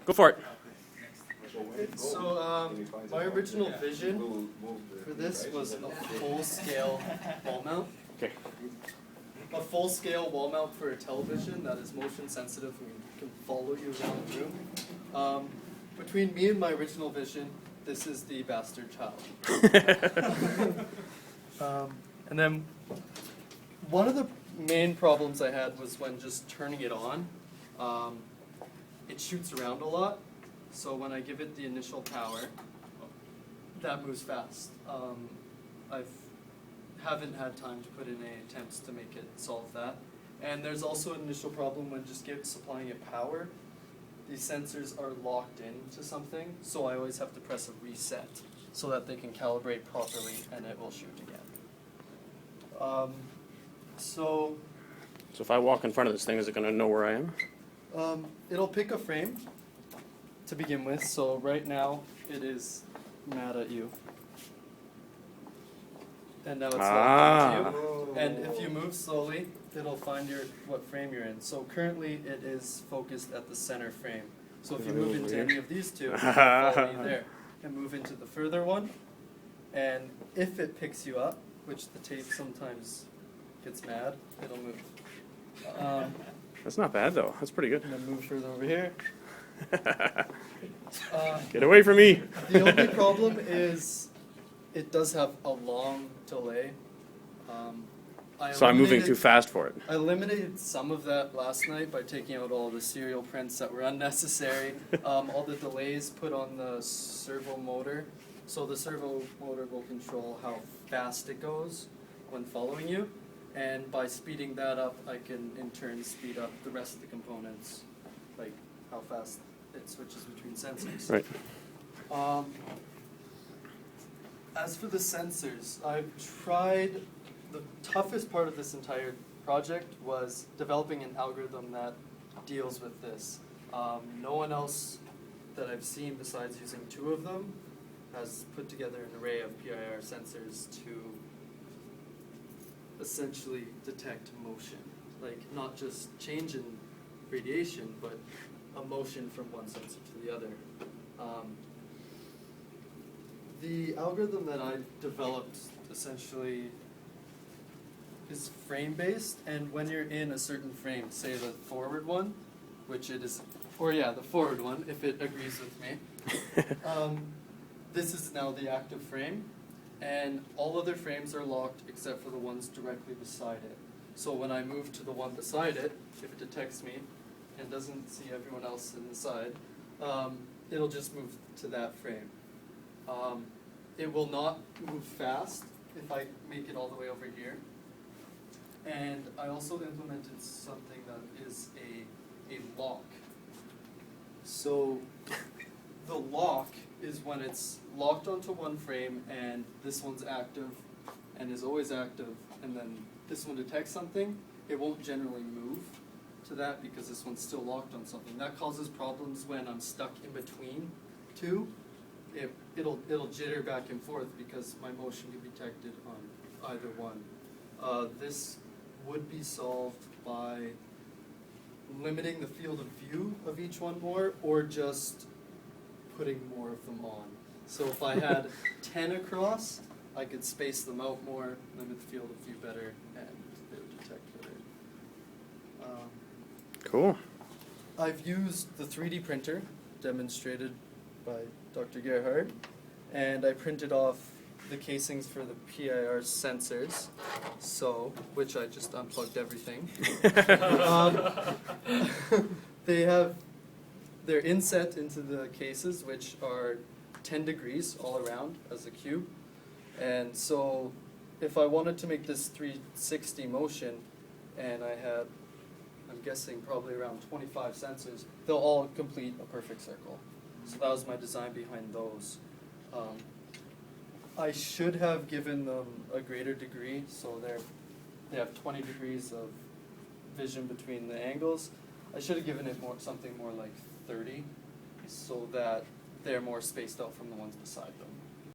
Go for it. So my original vision for this was a full-scale wall mount. Okay. A full-scale wall mount for a television that is motion sensitive and can follow you around the room. Between me and my original vision, this is the bastard child. And then one of the main problems I had was when just turning it on, it shoots around a lot. So when I give it the initial power, that moves fast. I haven't had time to put in any attempts to make it solve that. And there's also an initial problem when just supplying it power. These sensors are locked into something, so I always have to press a reset so that they can calibrate properly and it will shoot again. So if I walk in front of this thing, is it going to know where I am? It'll pick a frame to begin with, so right now it is mad at you. And now it's locked into you. And if you move slowly, it'll find what frame you're in. So currently it is focused at the center frame. So if you move into any of these two, it'll follow you there. And move into the further one. And if it picks you up, which the tape sometimes gets mad, it'll move. That's not bad though. That's pretty good. And then move further over here. Get away from me. The only problem is it does have a long delay. So I'm moving too fast for it. I eliminated some of that last night by taking out all the serial prints that were unnecessary. All the delays put on the servo motor. So the servo motor will control how fast it goes when following you. And by speeding that up, I can in turn speed up the rest of the components, like how fast it switches between sensors. Right. As for the sensors, I've tried. The toughest part of this entire project was developing an algorithm that deals with this. No one else that I've seen besides using two of them has put together an array of PIR sensors to essentially detect motion. Like not just change in radiation, but a motion from one sensor to the other. The algorithm that I developed essentially is frame-based, and when you're in a certain frame, say the forward one, which it is, or yeah, the forward one, if it agrees with me, this is now the active frame, and all other frames are locked except for the ones directly beside it. So when I move to the one beside it, if it detects me and doesn't see everyone else in the side, it'll just move to that frame. It will not move fast if I make it all the way over here. And I also implemented something that is a lock. So the lock is when it's locked onto one frame and this one's active and is always active, and then this one detects something, it won't generally move to that because this one's still locked on something. That causes problems when I'm stuck in between two. It'll jitter back and forth because my motion can be detected on either one. This would be solved by limiting the field of view of each one more, or just putting more of them on. So if I had 10 across, I could space them out more, limit the field of view better, and they would detect better. Cool. I've used the 3D printer demonstrated by Dr. Gerhard, and I printed off the casings for the PIR sensors, which I just unplugged everything. They're inset into the cases, which are 10 degrees all around as a cube. And so if I wanted to make this 360 motion, and I had, I'm guessing, probably around 25 sensors, they'll all complete a perfect circle. So that was my design behind those. I should have given them a greater degree, so they have 20 degrees of vision between the angles. I should have given it something more like 30, so that they're more spaced out from the ones beside them.